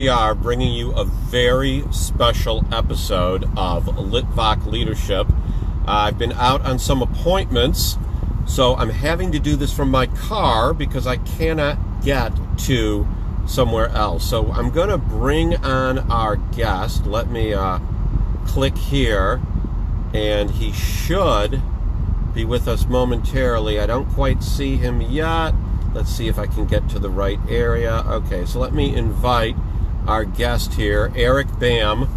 We are bringing you a very special episode of Litvak Leadership. I've been out on some appointments, so I'm having to do this from my car because I cannot get to somewhere else. So I'm going to bring on our guest. Let me click here, and he should be with us momentarily. I don't quite see him yet. Let's see if I can get to the right area. Okay, so let me invite our guest here. Eric Bam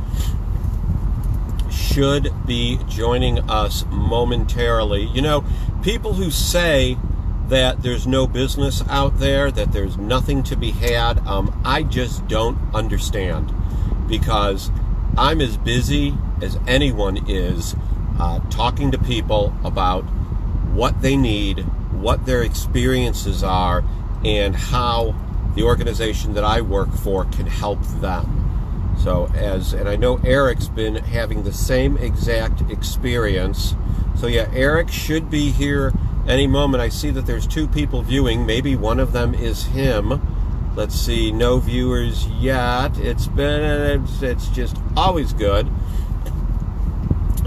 should be joining us momentarily. You know, people who say that there's no business out there, that there's nothing to be had, I just don't understand, because I'm as busy as anyone is talking to people about what they need, what their experiences are, and how the organization that I work for can help them. So and I know Eric's been having the same exact experience. So yeah, Eric should be here any moment. I see that there's two people viewing. Maybe one of them is him. Let's see, no viewers yet. It's just always good.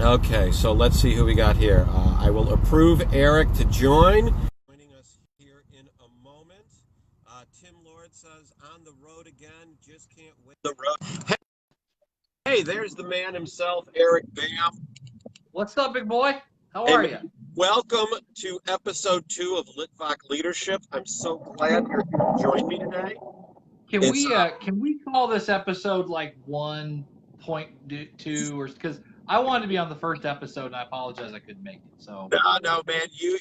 Okay, so let's see who we got here. I will approve Eric to join. Joining us here in a moment. Tim Lord says, on the road again, just can't wait. The road. Hey, there's the man himself, Eric Bam. What's up, big boy? How are you? Welcome to episode 2 of Litvak Leadership. I'm so glad you're here to join me today. Can we call this episode like 1.2 or because I wanted to be on the first episode and I apologize I couldn't make it. So no, man, you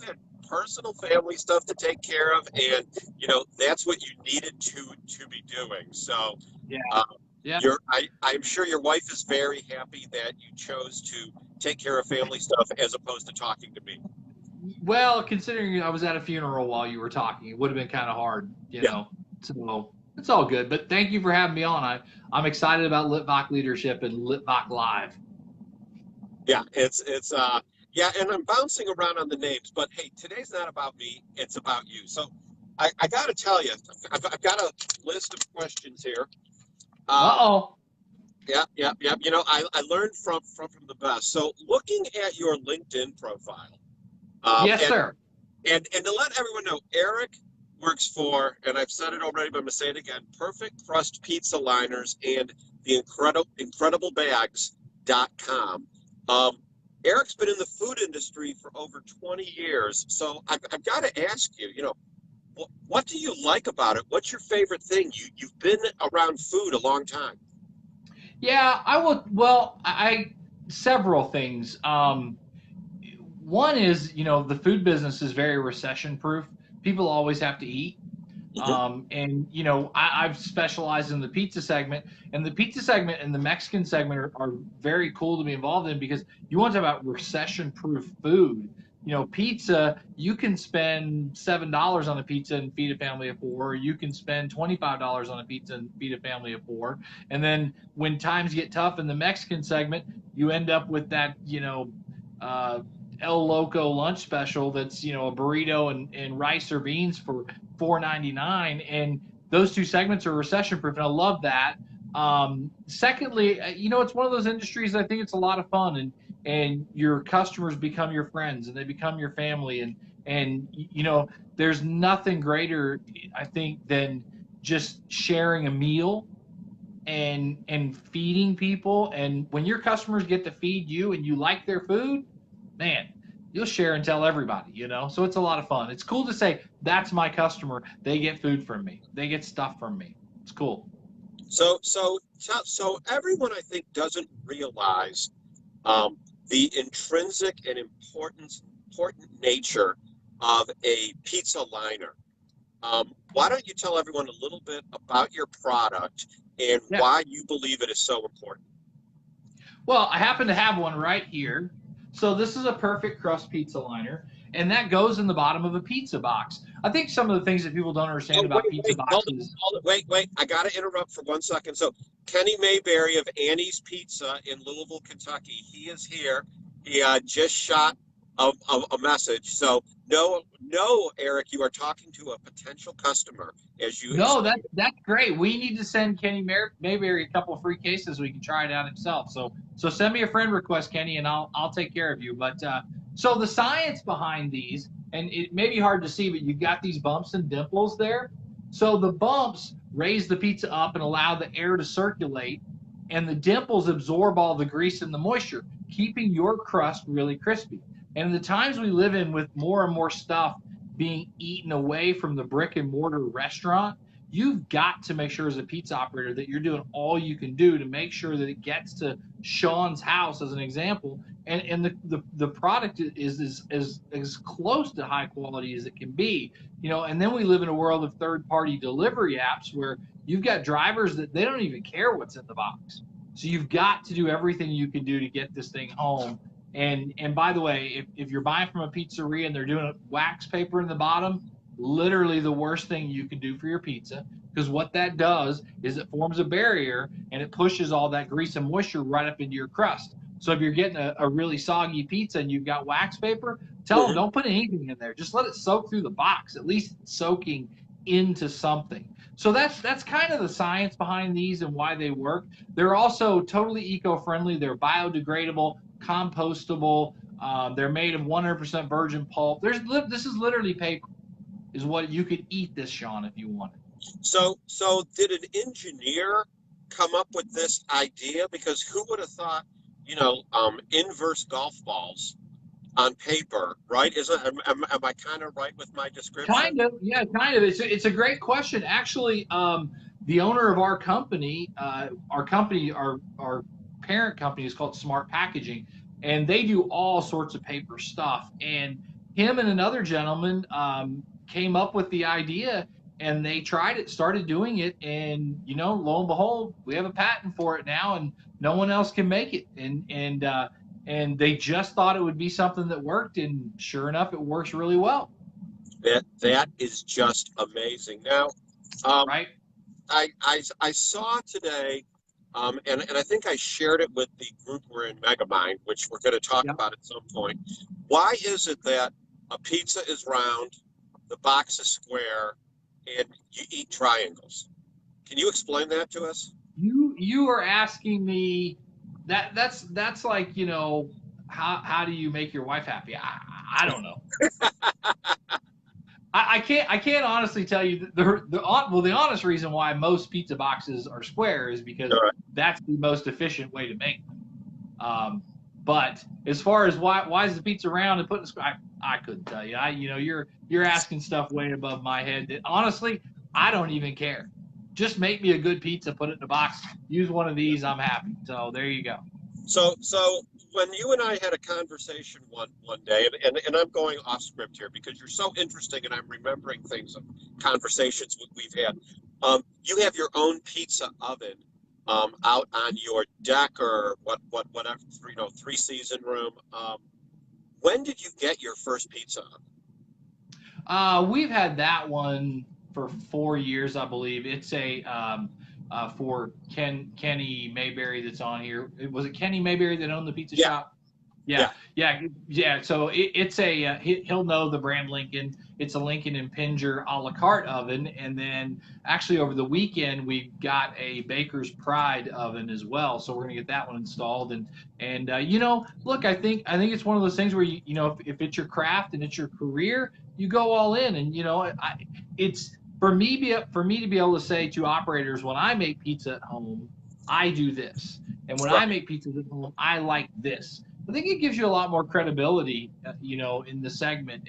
had personal family stuff to take care of, and that's what you needed to be doing. So yeah. I'm sure your wife is very happy that you chose to take care of family stuff as opposed to talking to me. Well, considering I was at a funeral while you were talking, it would have been kind of hard, you know. So it's all good. But thank you for having me on. I'm excited about Litvak Leadership and Litvak Live. Yeah, and I'm bouncing around on the names, but hey, today's not about me, it's about you. So I got to tell you, I've got a list of questions here. Yeah. I learned from the best. So looking at your LinkedIn profile. Yes, sir. And to let everyone know, Eric works for, and I've said it already, but I'm going to say it again, Perfect Crust Pizza Liners and the IncredibleBags.com. Eric's been in the food industry for over 20 years, so I've got to ask you, what do you like about it? What's your favorite thing? You've been around food a long time. Yeah, I will. Well, several things. One is, the food business is very recession proof. People always have to eat. And I've specialized in the pizza segment, and the pizza segment and the Mexican segment are very cool to be involved in, because you want to talk about recession proof food. Pizza, you can spend $7 on a pizza and feed a family of 4, or you can spend $25 on a pizza and feed a family of 4. And then when times get tough in the Mexican segment, you end up with that, El Loco lunch special that's, a burrito and rice or beans for $4.99. And those two segments are recession proof, and I love that. Secondly, it's one of those industries I think it's a lot of fun, and your customers become your friends and they become your family, and there's nothing greater, I think, than just sharing a meal and feeding people. And when your customers get to feed you and you like their food, man, you'll share and tell everybody, so it's a lot of fun. It's cool to say, that's my customer. They get food from me. They get stuff from me. It's cool. So everyone, I think, doesn't realize the intrinsic and important nature of a pizza liner. Why don't you tell everyone a little bit about your product and why you believe it is so important? Well, I happen to have one right here. So this is a Perfect Crust pizza liner, and that goes in the bottom of a pizza box. I think some of the things that people don't understand about pizza boxes. Wait, I got to interrupt for 1 second. So Kenny Mayberry of Annie's Pizza in Louisville, Kentucky, he is here. He just shot a message. So no, Eric, you are talking to a potential customer as you No, explain. that's great. We need to send Kenny Mayberry a couple of free cases so he can try it out himself. So send me a friend request, Kenny, and I'll take care of you. But so the science behind these, and it may be hard to see, but you've got these bumps and dimples there. So the bumps raise the pizza up and allow the air to circulate, and the dimples absorb all the grease and the moisture, keeping your crust really crispy. And in the times we live in, with more and more stuff being eaten away from the brick and mortar restaurant, you've got to make sure as a pizza operator that you're doing all you can do to make sure that it gets to Sean's house, as an example, and the product is as close to high quality as it can be. And then we live in a world of third-party delivery apps where you've got drivers that they don't even care what's in the box. So you've got to do everything you can do to get this thing home. And by the way, if you're buying from a pizzeria and they're doing a wax paper in the bottom, literally the worst thing you can do for your pizza, because what that does is it forms a barrier and it pushes all that grease and moisture right up into your crust. So if you're getting a really soggy pizza and you've got wax paper, tell them Mhm. don't put anything in there. Just let it soak through the box, at least soaking into something. So that's kind of the science behind these and why they work. They're also totally eco-friendly. They're biodegradable, compostable. They're made of 100% virgin pulp. This is literally paper, is what you could eat this, Sean, if you wanted. So did an engineer come up with this idea? Because who would have thought, inverse golf balls on paper, right? Am I kind of right with my description? Kind of, yeah, kind of. It's a great question. Actually, the owner of our parent company is called Smart Packaging, and they do all sorts of paper stuff. And him and another gentleman came up with the idea, and they tried it, started doing it, and lo and behold, we have a patent for it now, and no one else can make it. And they just thought it would be something that worked, and sure enough, it works really well. That is just amazing. Now, um, Right? I saw today, and I think I shared it with the group we're in, Megamind, which we're going to talk Yep. about at some point. Why is it that a pizza is round, the box is square, and you eat triangles? Can you explain that to us? You are asking me that's like, how do you make your wife happy? I don't know. I can't honestly tell you the honest reason why most pizza boxes are square is because All right. that's the most efficient way to make them. But as far as why is the pizza round and put in square, I couldn't tell you. You're asking stuff way above my head that honestly I don't even care. Just make me a good pizza, put it in a box, use one of these, I'm happy. So there you go. So when you and I had a conversation one day, and I'm going off script here because you're so interesting, and I'm remembering things of conversations we've had. You have your own pizza oven out on your deck or whatever, three season room. When did you get your first pizza oven? We've had that one for 4 years, I believe. It's for Kenny Mayberry that's on here. Was it Kenny Mayberry that owned the pizza Yeah, shop? yeah. Yeah. So it's he'll know the brand Lincoln. It's a Lincoln and Pinger a la carte oven, and then actually over the weekend we got a Baker's Pride oven as well. So we're gonna get that one installed, and look, I think it's one of those things where if it's your craft and it's your career, you go all in, and it's for me to be able to say to operators, when I make pizza at home, I do this, and when I Right. make pizzas at home, I like this. I think it gives you a lot more credibility, in the segment,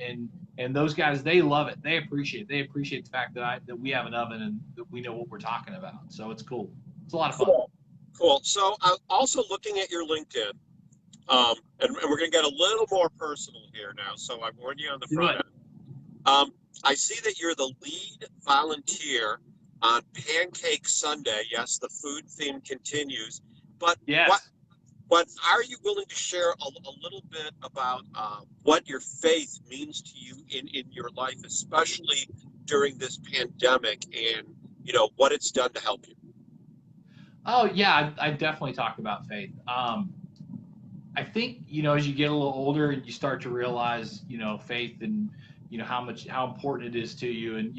and those guys, they love it. They appreciate it. They appreciate the fact that we have an oven and that we know what we're talking about. So it's cool. It's a lot of fun. Cool. Cool. So I'm also looking at your LinkedIn, and we're going to get a little more personal here now. So I warned you on the Do front it. end. I see that you're the lead volunteer on Pancake Sunday. Yes, the food theme continues. But Yes. what are you willing to share a little bit about what your faith means to you in your life, especially during this pandemic, and what it's done to help you? Oh yeah, I definitely talked about faith. I think, as you get a little older and you start to realize, faith and, how important it is to you. And,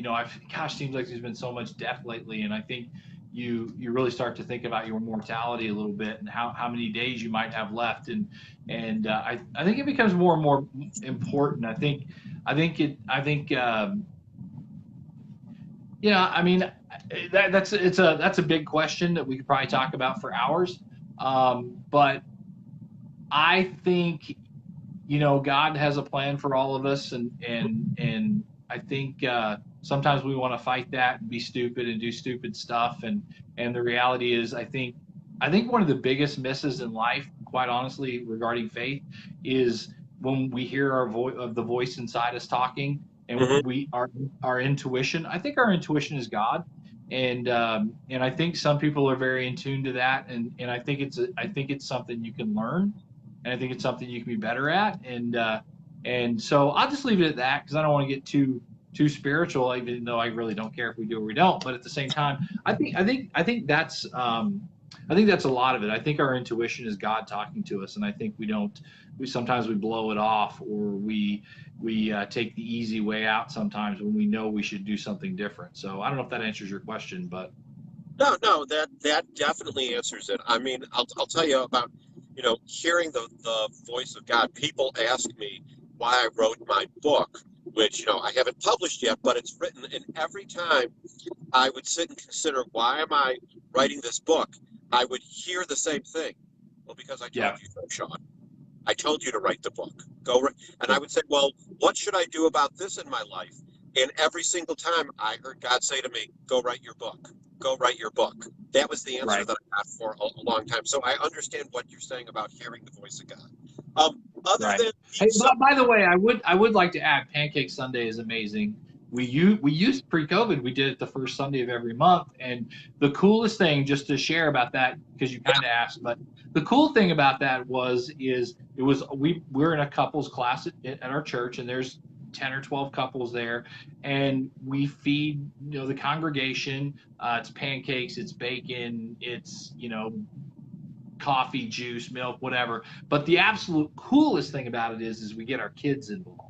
seems like there's been so much death lately. And I think you really start to think about your mortality a little bit and how many days you might have left. And I think it becomes more and more important. I mean, that's a big question that we could probably talk about for hours. But I think, God has a plan for all of us, and I think sometimes we want to fight that and be stupid and do stupid stuff, and the reality is, I think one of the biggest misses in life, quite honestly, regarding faith, is when we hear the voice inside us talking, and Hmm. our intuition. I think our intuition is God, and I think some people are very in tune to that, and I think it's something you can learn, and I think it's something you can be better at, and so I'll just leave it at that because I don't want to get too spiritual, even though I really don't care if we do or we don't. But at the same time, I think that's a lot of it. I think our intuition is God talking to us, and I think we sometimes we blow it off, or we take the easy way out sometimes when we know we should do something different. So I don't know if that answers your question, but No, no, that definitely answers it. I mean, I'll tell you about, hearing the voice of God. People ask me why I wrote my book, which, I haven't published yet, but it's written. And every time I would sit and consider, why am I writing this book? I would hear the same thing. Well, because I told yeah, you so, Sean. I told you to write the book. And I would say, well, what should I do about this in my life? And every single time I heard God say to me, go write your book. Go write your book. That was the answer right. that I got for a long time. So I understand what you're saying about hearing the voice of God. Other Right. than Hey, pizza, by the way, I would like to add, Pancake Sunday is amazing. We used pre-COVID. We did it the first Sunday of every month, and the coolest thing, just to share about that, because you kind of asked, but the cool thing about that we're in a couples class at our church, and there's 10 or 12 couples there, and we feed the congregation. It's pancakes, it's bacon, it's coffee, juice, milk, whatever. But the absolute coolest thing about it is we get our kids involved.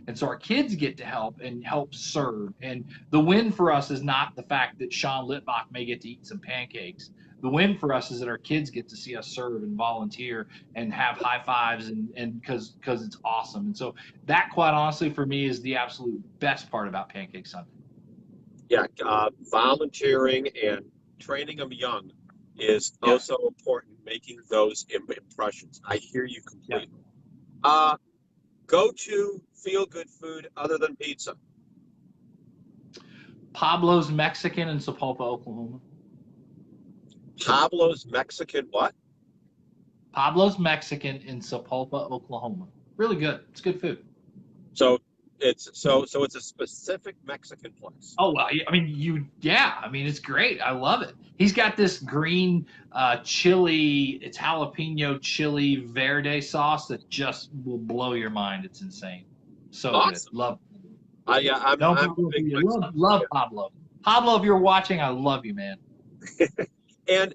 And so our kids get to help serve. And the win for us is not the fact that Sean Litvak may get to eat some pancakes. The win for us is that our kids get to see us serve and volunteer and have high fives, and because it's awesome. And so that, quite honestly, for me, is the absolute best part about Pancake Sunday. yeah, volunteering and training them young is Yes. also important, making those impressions. I hear you Yeah. completely. Go to feel good food other than pizza. Pablos Mexican in Sapulpa, Oklahoma. Pablo's Mexican what? Pablos Mexican in Sapulpa, Oklahoma. Really good. It's good food. So it's a specific Mexican place. Oh well, I mean, it's great. I love it. He's got this green chili, it's jalapeno chili verde sauce that just will blow your mind. It's insane. So good. Awesome. Love. I'm a Pablo, big love Mexican Pablo. Pablo, if you're watching, I love you, man. fan. And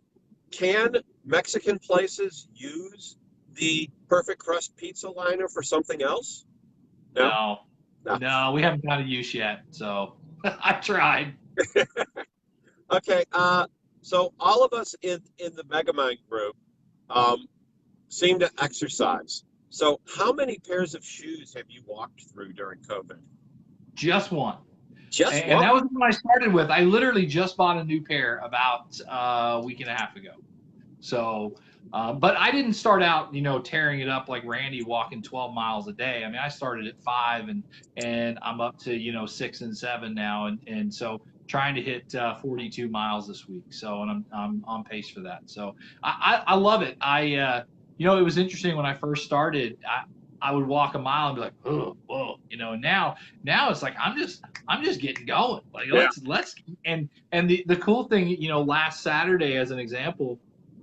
can Mexican places use the Perfect Crust pizza liner for something else? No? No, No. no, we haven't got a use yet. So I tried. Okay, so all of us in the Megamind group um, seem to exercise. So how many pairs of shoes have you walked through during COVID? Just one. Just And one? that was what I started with. I literally just bought a new pair about a week and a half ago. So, but I didn't start out, tearing it up like Randy, walking 12 miles a day. I mean, I started at 5, and I'm up to 6 and 7 now, and so trying to hit 42 miles this week. So, and I'm on pace for that. So I love it. It was interesting when I first started. I would walk a mile and be like, oh, whoa, and now it's like I'm just getting going. Like Yeah. let's and the cool thing, last Saturday as an example,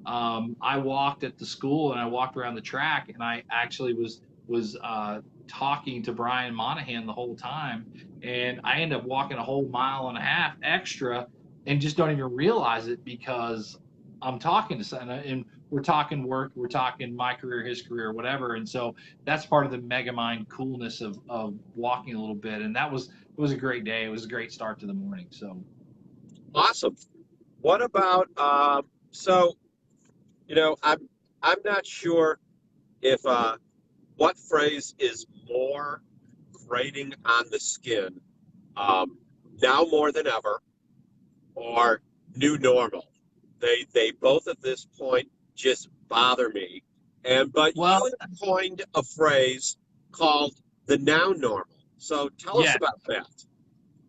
I walked at the school and I walked around the track, and I actually was talking to Brian Monahan the whole time, and I ended up walking a whole mile and a half extra and just don't even realize it because I'm talking to someone, and we're talking work, we're talking my career, his career, whatever. And so that's part of the Megamind coolness of walking a little bit. And it was a great day. It was a great start to the morning. So Awesome. What about so I'm not sure if what phrase is more grating on the skin, um, now more than ever, or new normal. They both at this point just bother me. But well, you have coined a phrase called the now normal. So tell us yeah. about that.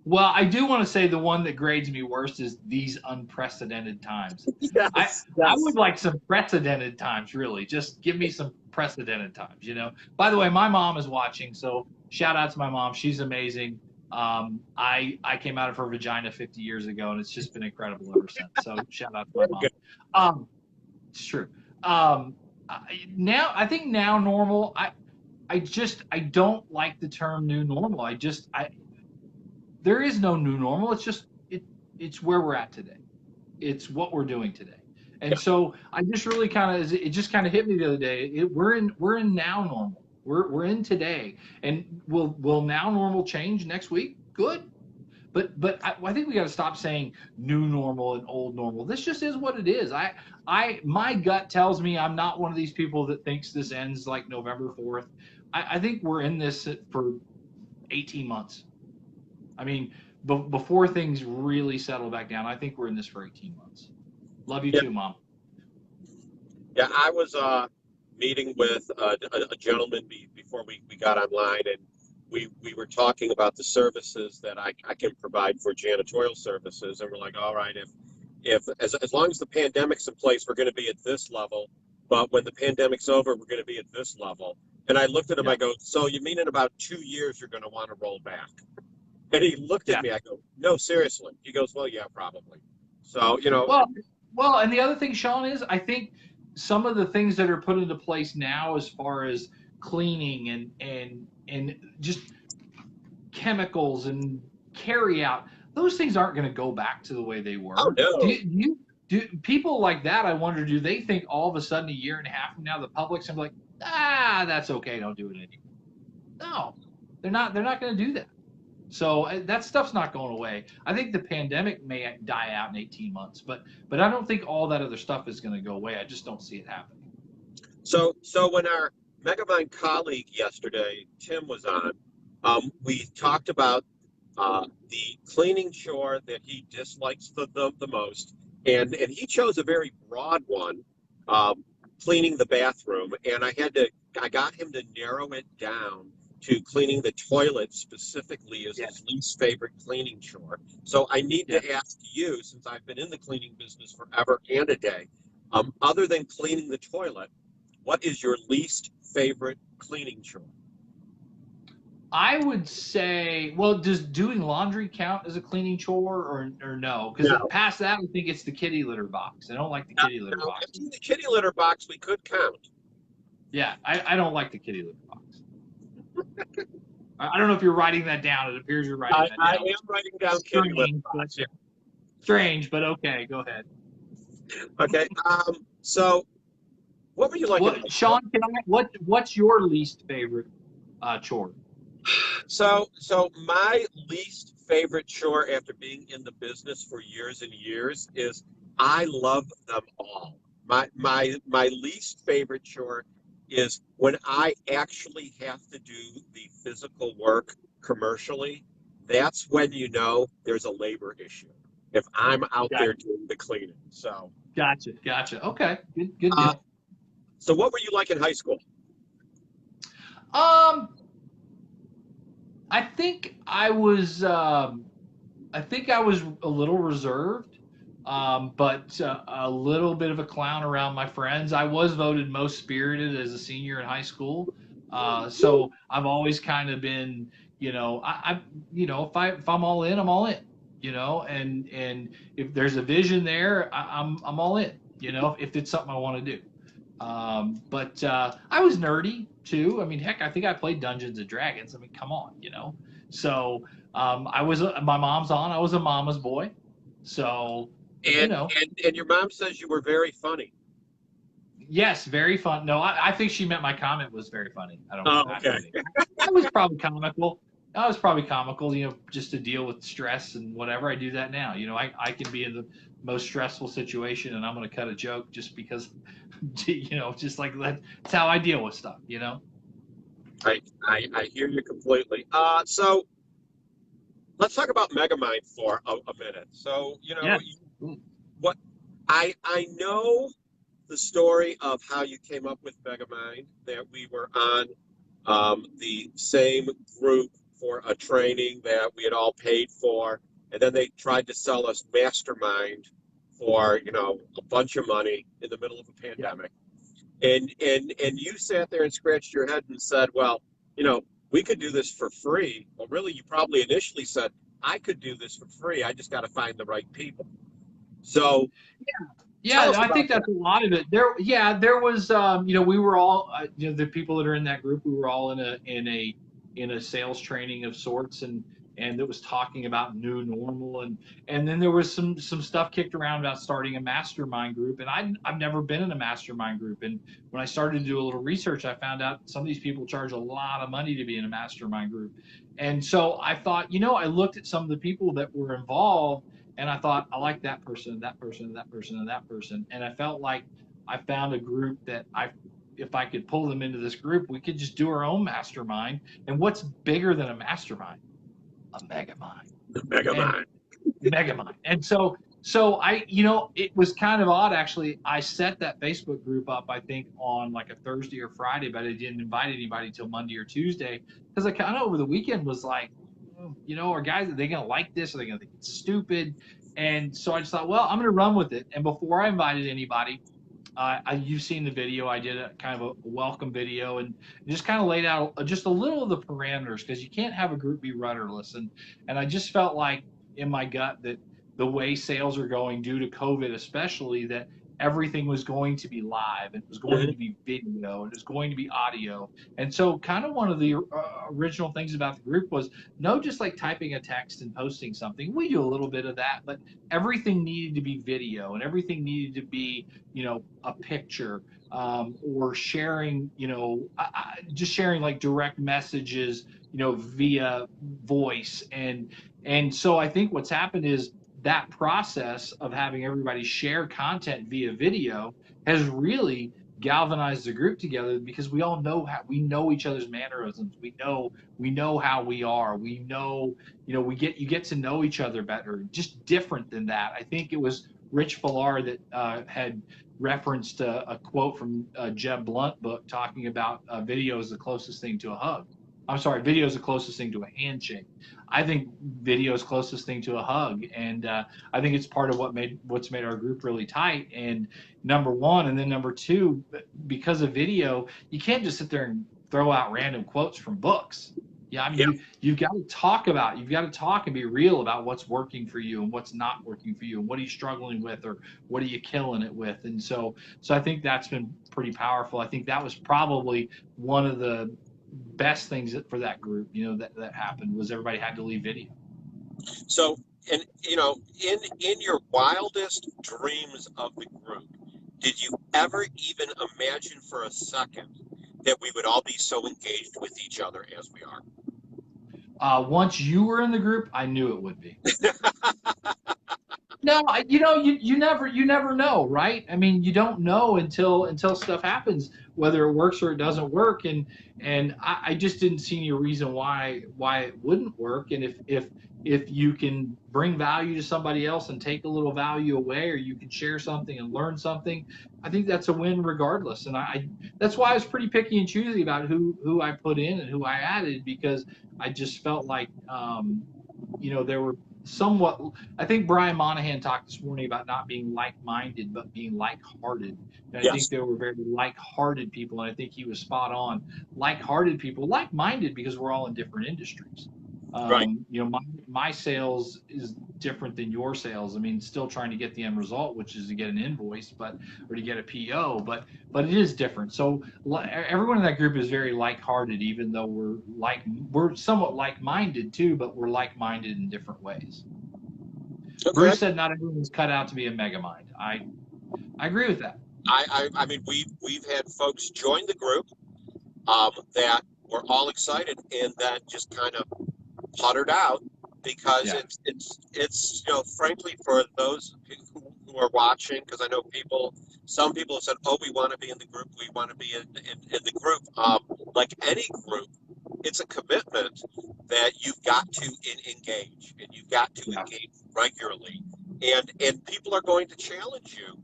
Well, I do want to say the one that grades me worst is these unprecedented times. I Yes, I yes. would like some precedented times, really. Just give me some precedented times, you know. By the way, my mom is watching, so shout out to my mom. She's amazing. I came out of her vagina 50 years ago, and it's just been incredible ever since. So shout out to my Very mom. good. Um, it's true. Um, Now I think now normal. I don't like the term new normal. I there is no new normal. It's where we're at today. It's what we're doing today. And Yeah. so I just really kind of it just kind of hit me the other day. We're in now normal. We're in today. And will now normal change next week? Good. But I think we got to stop saying new normal and old normal. This just is what it is. I my gut tells me I'm not one of these people that thinks this ends like November 4th. I think we're in this for 18 months. I mean, before things really settle back down, I think we're in this for 18 months. Love you Yeah. too, Mom. Yeah, I was meeting with a gentleman before we got online, and we were talking about the services that I can provide for janitorial services, and we're like, all right, if as long as the pandemic's in place, we're going to be at this level, but when the pandemic's over, we're going to be at this level. And I looked at him, Yeah, I go, so you mean in about 2 years you're going to want to roll back? And he looked at yeah. me, I go, no, seriously. He goes, well, yeah, probably. So, Well, well, and the other thing, Sean, is I think some of the things that are put into place now, as far as cleaning and just chemicals and carry out, those things aren't going to go back to the way they oh were. no. Do people like that? I wonder, do they think all of a sudden a year and a half from now the public's gonna be like, that's okay, don't do it anymore? No, they're not. They're not going to do that. So that stuff's not going away. I think the pandemic may die out in 18 months, but I don't think all that other stuff is going to go away. I just don't see it happening. So when our Megamind colleague yesterday, Tim, was on, we talked about the cleaning chore that he dislikes the most, and he chose a very broad one, um, cleaning the bathroom, and I got him to narrow it down to cleaning the toilet specifically as Yeah, his least favorite cleaning chore. So I need yeah. to ask you, since I've been in the cleaning business forever and a day, other than cleaning the toilet, what is your least favorite cleaning chore? I would say, well, does doing laundry count as a cleaning chore or no? Because No. past that, I think it's the kitty litter box. I don't like the kitty litter Now, box. emptying the kitty litter box, we could count. Yeah, I don't like the kitty litter box. I don't know if you're writing that down. It appears you're writing that I down. am writing down kitty litter Strange, but box. Yeah. strange, but okay. Go ahead. Okay. So what were you like in high What, school? Sean? What's your least favorite chore? So my least favorite chore after being in the business for years and years is I love them all. My least favorite chore is when I actually have to do the physical work commercially. That's when you know there's a labor issue. If I'm out Gotcha, there doing the cleaning. gotcha. Okay, good Uh, deal. so what were you like in high school? Um, I think I was. I think I was a little reserved, but a little bit of a clown around my friends. I was voted most spirited as a senior in high school, so I've always kind of been, if I'm all in, I'm all in, and if there's a vision there, I'm all in, if it's something I want to do. But I was nerdy too. I mean, heck, I think I played Dungeons and Dragons. I mean, come on, So I was my mom's on. I was a mama's boy, so you And know. and your mom says you were very funny. Yes, very fun. No, I think she meant my comment was very funny. I don't. Oh, I okay. think I was probably comical. I was probably comical, just to deal with stress and whatever. I do that now. I can be in the most stressful situation and I'm going to cut a joke just because, just like that's how I deal with stuff. I hear you completely. So let's talk about Megamind for a minute. So, Yes. what I know the story of how you came up with Megamind, that we were on the same group for a training that we had all paid for, and then they tried to sell us Mastermind for, a bunch of money in the middle of a Yeah. pandemic. And you sat there and scratched your head and said, well, we could do this for free. Well, really, you probably initially said, I could do this for free. I just got to find the right people. So tell Yeah, us I about think that's a lot of it. There was, we were all, the people that are in that group, we were all in a sales training of sorts, and it was talking about new normal, and then there was some stuff kicked around about starting a mastermind group, and I've never been in a mastermind group, and when I started to do a little research, I found out some of these people charge a lot of money to be in a mastermind group, and so I thought, I looked at some of the people that were involved and I thought, I like that person, and that person, and that person, and that person. And I felt like I found a group that if I could pull them into this group, we could just do our own mastermind. And what's bigger than a mastermind? A mega mind. the And Megamind. mega mind. And so it was kind of odd actually. I set that Facebook group up, I think, on like a Thursday or Friday, but I didn't invite anybody till Monday or Tuesday because I kind of over the weekend was like, are guys, are they going to like this? Are they going to think it's stupid? And so I just thought, well, I'm going to run with it. And before I invited anybody, you've seen the video. I did a kind of a welcome video and just kind of laid out just a little of the parameters because you can't have a group be rudderless. And I just felt like in my gut that the way sales are going due to COVID, especially that everything was going to be live and it was going to Mhm. be video and it was going to be audio. And so kind of one of the original things about the group was no, just like typing a text and posting something. We do a little bit of that, but everything needed to be video and everything needed to be a picture or sharing, just sharing like direct messages, via voice. And so I think what's happened is that process of having everybody share content via video has really galvanized the group together because we all know how we know each other's mannerisms. We know how we are. We know, you get to know each other better, just different than that. I think it was Rich Villar that had referenced a quote from Jeb Blunt book talking about video is the closest thing to a hug. I'm sorry, video is the closest thing to a handshake. I think video is closest thing to a hug, and I think it's part of what's made our group really tight. And number one, and then number two, because of video, you can't just sit there and throw out random quotes from books. Yeah, I mean Yeah. you've got to talk and be real about what's working for you and what's not working for you and what are you struggling with or what are you killing it with. And so I think that's been pretty powerful. I think that was probably one of the best things for that group, that happened was everybody had to leave video. So, and in your wildest dreams of the group, did you ever even imagine for a second that we would all be so engaged with each other as we are? Once you were in the group, I knew it would be. No, you never know, right? I mean, you don't know until stuff happens, whether it works or it doesn't work, and I just didn't see any reason why it wouldn't work. And if you can bring value to somebody else and take a little value away, or you can share something and learn something, I think that's a win regardless. And I that's why I was pretty picky and choosy about who I put in and who I added because I just felt like there were somewhat. I think Brian Monahan talked this morning about not being like-minded, but being like-hearted. And I think Yes. there were very like-hearted people, and I think he was spot on. Like-hearted people, like-minded because we're all in different industries. Right. My sales is different than your sales. I mean, still trying to get the end result, which is to get an invoice, or to get a PO, but it is different. So everyone in that group is very like-hearted, even though we're somewhat like-minded too, but we're like-minded in different ways. Okay. Bruce said not everyone's cut out to be a megamind. I agree with that. I mean, we've had folks join the group that were all excited and then just kind of puttered out because Yeah. it's frankly, for those who are watching, because I know some people have said, oh, we want to be in the group, we want to be in the group. Like any group, it's a commitment that you've got to engage, and you've got to Yeah. engage regularly, and people are going to challenge you.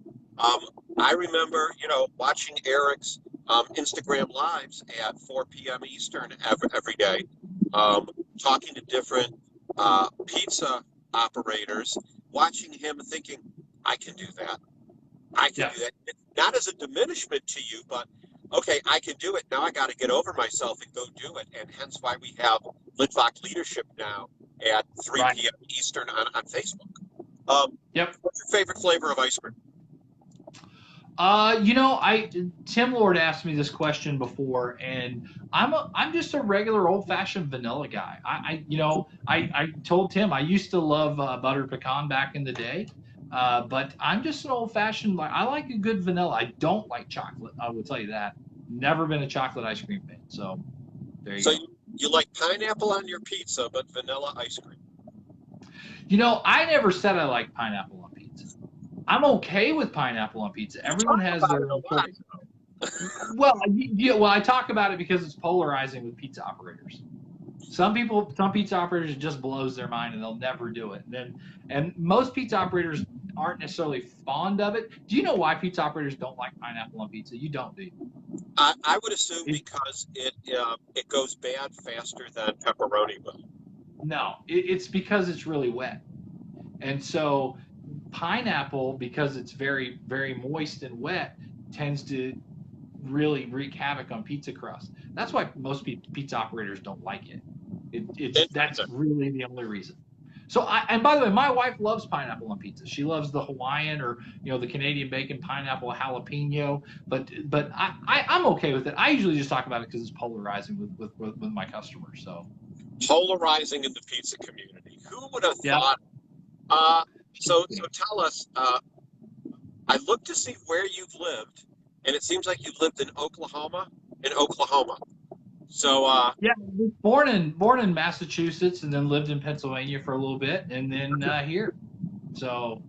I remember, watching Eric's Instagram lives at 4 p.m. Eastern every day, talking to different pizza operators, watching him thinking, I can do that. I can Yeah. do that. Not as a diminishment to you, but okay, I can do it. Now I got to get over myself and go do it. And hence why we have Litvak Leadership now at 3 Right. p.m. Eastern on Facebook. Yep. What's your favorite flavor of ice cream? Tim Lord asked me this question before, and I'm just a regular old-fashioned vanilla guy. I told Tim I used to love buttered pecan back in the day, but I'm just an old-fashioned. I like a good vanilla. I don't like chocolate. I will tell you that. Never been a chocolate ice cream fan. So there you So go. you like pineapple on your pizza, but vanilla ice cream. I never said I like pineapple on pizza. I'm okay with pineapple on pizza. Everyone Talk has about their it a own lot. choice. Well, I talk about it because it's polarizing with pizza operators. Some pizza operators, it just blows their mind and they'll never do it. And most pizza operators aren't necessarily fond of it. Do you know why pizza operators don't like pineapple on pizza? You don't, do you? I would assume It, because it goes bad faster than pepperoni will. no, it's because it's really wet. And so pineapple, because it's very, very moist and wet, tends to really wreak havoc on pizza crust. That's why most pizza operators don't like it. That's Interesting. really the only reason. And by the way, my wife loves pineapple on pizza. She loves the Hawaiian or the Canadian bacon pineapple jalapeno. But I'm okay with it. I usually just talk about it because it's polarizing with my customers. So Polarizing in the pizza community. Who would have yeah. thought? So tell us. I looked to see where you've lived, and it seems like you've lived in Oklahoma. In Oklahoma. So Yeah, born in Massachusetts and then lived in Pennsylvania for a little bit and then here. So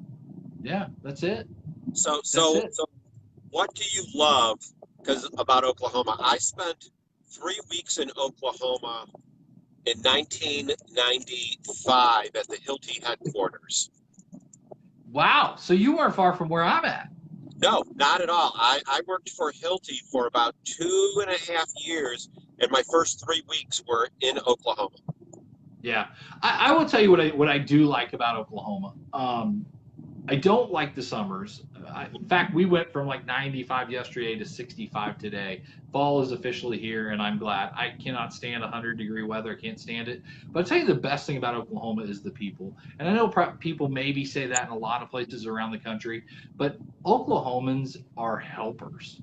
yeah, that's it. so That's so it. so, what do you love? Because about Oklahoma, I spent 3 weeks in Oklahoma in 1995 at the Hilti headquarters. Wow. So you weren't far from where I'm at. No, not at all. I worked for Hilti for about 2.5 years, and my first 3 weeks were in Oklahoma. Yeah. I will tell you what I do like about Oklahoma. I don't like the summers. In fact, we went from like 95 yesterday to 65 today. Fall is officially here, and I'm glad. I cannot stand 100-degree weather. I can't stand it. But I'll tell you the best thing about Oklahoma is the people. And I know people maybe say that in a lot of places around the country, but Oklahomans are helpers.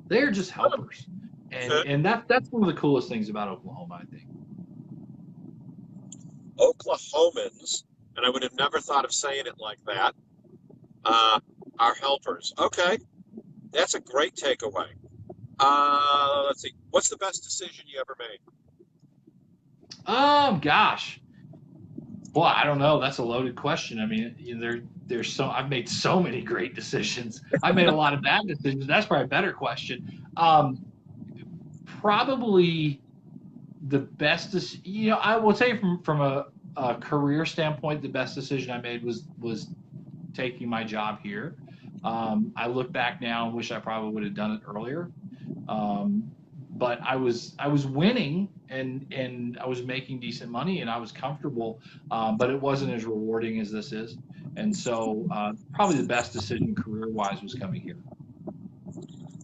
They're just helpers. And that's one of the coolest things about Oklahoma, I think. Oklahomans, and I would have never thought of saying it like that, are helpers. Okay, that's a great takeaway. Let's see. What's the best decision you ever made? Gosh. Boy, I don't know. That's a loaded question. I mean, I've made so many great decisions. I've made a lot of bad decisions. That's probably a better question. Probably the best, I will tell you from a career standpoint, the best decision I made was taking my job here. I look back now and wish I probably would have done it earlier. But I was winning and I was making decent money and I was comfortable, but it wasn't as rewarding as this is. And so probably the best decision career wise was coming here.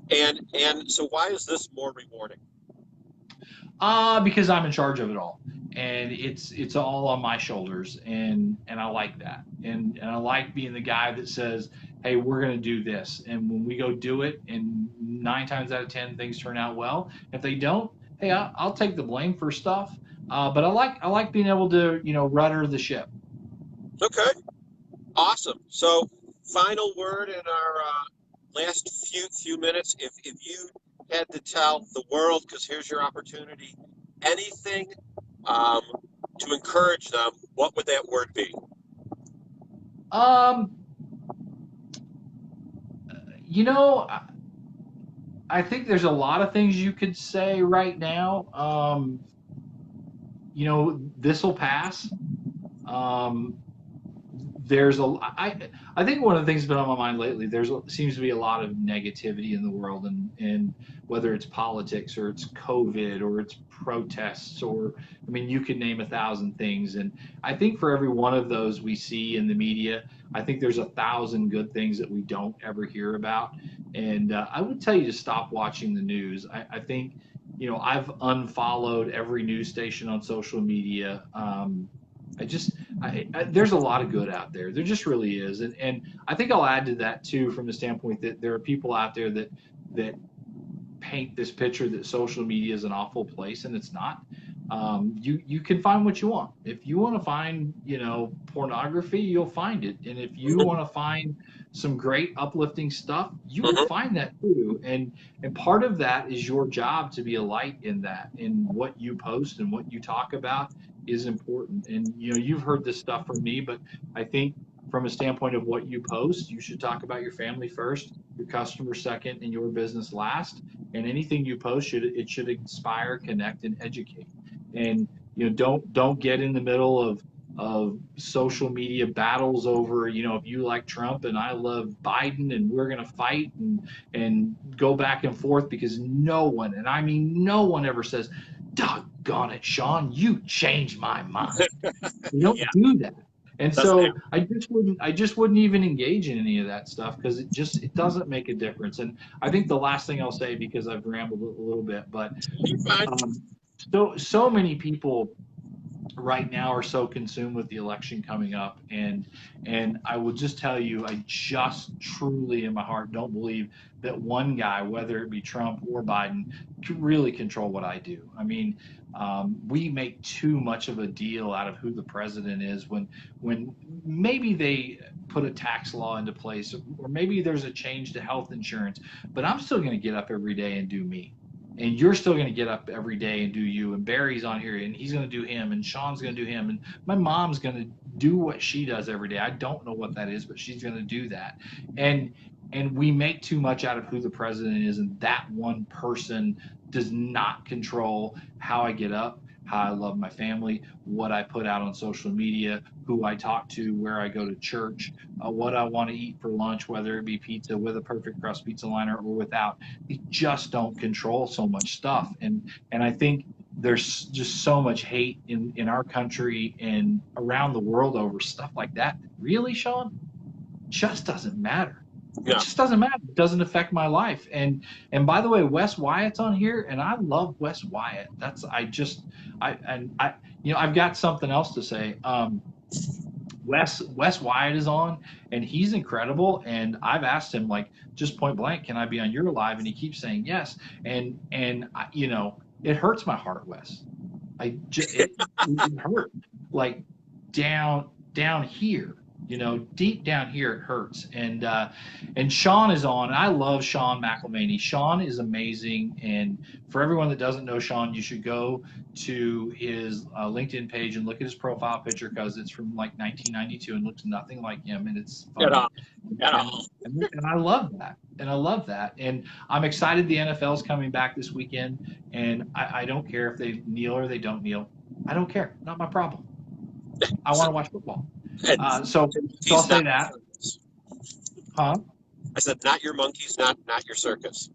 And so why is this more rewarding? Because I'm in charge of it all, and it's all on my shoulders, and I like that, and I like being the guy that says, hey, we're going to do this, and when we go do it, and 9 times out of 10 things turn out well. If they don't, hey, I'll take the blame for stuff, but I like being able to rudder the ship. Okay. Awesome. So, final word in our last few minutes. If you had to tell the world, because here's your opportunity, anything um, to encourage them, what would that word be? Um, you know, I think there's a lot of things you could say right now. This will pass. Um, there's a I think one of the things that's been on my mind lately, seems to be a lot of negativity in the world, and whether it's politics or it's COVID or it's protests, or I mean you could name 1,000 things, and I think for every one of those we see in the media, I think there's 1,000 good things that we don't ever hear about. And I would tell you to stop watching the news. I think I've unfollowed every news station on social media. I just there's a lot of good out there. There just really is, and I think I'll add to that too, from the standpoint that there are people out there that paint this picture that social media is an awful place, and it's not. You can find what you want. If you want to find pornography, you'll find it, and if you want to find some great uplifting stuff, you will Mhm. find that too. And part of that is your job to be a light in that, in what you post and what you talk about is important. And you've heard this stuff from me, but I think from a standpoint of what you post, you should talk about your family first, your customer second, and your business last. And anything you post should inspire, connect, and educate. And don't get in the middle of social media battles over if you like Trump and I love Biden and we're going to fight and go back and forth, because no one, and I mean no one, ever says, doggone it, Sean, you changed my mind. You don't Yeah, do that. And doesn't so happen. I just wouldn't even engage in any of that stuff, because it doesn't make a difference. And I think the last thing I'll say, because I've rambled a little bit, but You're fine. um, so many people right now are so consumed with the election coming up, and I will just tell you, I just truly in my heart don't believe that one guy, whether it be Trump or Biden, can really control what I do. I mean, we make too much of a deal out of who the president is, when maybe they put a tax law into place, or maybe there's a change to health insurance, but I'm still going to get up every day and do me, and you're still going to get up every day and do you, and Barry's on here and he's going to do him, and Sean's going to do him, and my mom's going to do what she does every day. I don't know what that is, but she's going to do that. And we make too much out of who the president is, and that one person does not control how I get up, how I love my family, what I put out on social media, who I talk to, where I go to church, what I want to eat for lunch, whether it be pizza with a perfect crust pizza liner or without. They just don't control so much stuff. And I think there's just so much hate in our country and around the world over stuff like that. Really, Sean, just doesn't matter. It Yeah. just doesn't matter. It doesn't affect my life. And by the way, Wes Wyatt's on here, and I love Wes Wyatt. That's I just I I've got something else to say. Wes Wyatt is on, and he's incredible. And I've asked him, like, just point blank, can I be on your live? And he keeps saying yes. And it hurts my heart, Wes. It hurt, like, down here, deep down here it hurts. And Sean is on. I love Sean McElmaney. Sean is amazing. And for everyone that doesn't know Sean, you should go to his LinkedIn page and look at his profile picture, because it's from like 1992 and looks nothing like him, and it's At funny. all. At And, all. and I love that. And I love that. And I'm excited the NFL's coming back this weekend. And I don't care if they kneel or they don't kneel. I don't care. Not my problem. I want to watch football. So I'll say that. Huh? I said, not your monkeys, not your circus.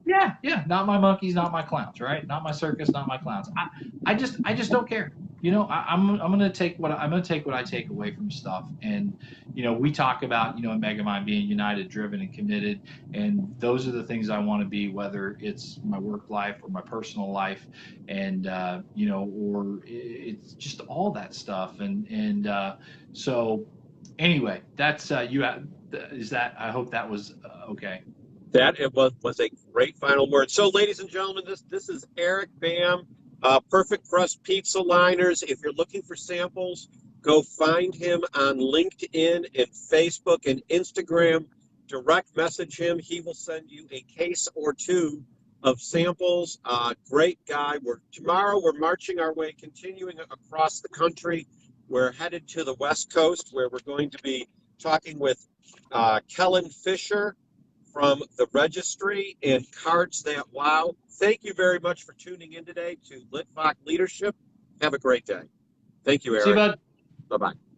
Yeah. Not my monkeys, not my clowns, right? Not my circus, not my clowns. I just don't care. I'm gonna take what I take away from stuff. And we talk about in Megamind being united, driven, and committed, and those are the things I want to be, whether it's my work life or my personal life, and or it's just all that stuff. So anyway, that's you. Is that? I hope that was okay. That it was a great final word. So, ladies and gentlemen, this is Eric Bam, Perfect Crust Pizza Liners. If you're looking for samples, Go find him on LinkedIn and Facebook and Instagram. Direct message him. He will send you a case or two of samples. Great guy. Tomorrow we're marching our way, continuing across the country. We're headed to the West Coast, where we're going to be talking with Kellen Fisher from the registry and Cards That Wow. Thank you very much for tuning in today to Litvak Leadership. Have a great day. Thank you, See you, Eric. bud. Bye-bye.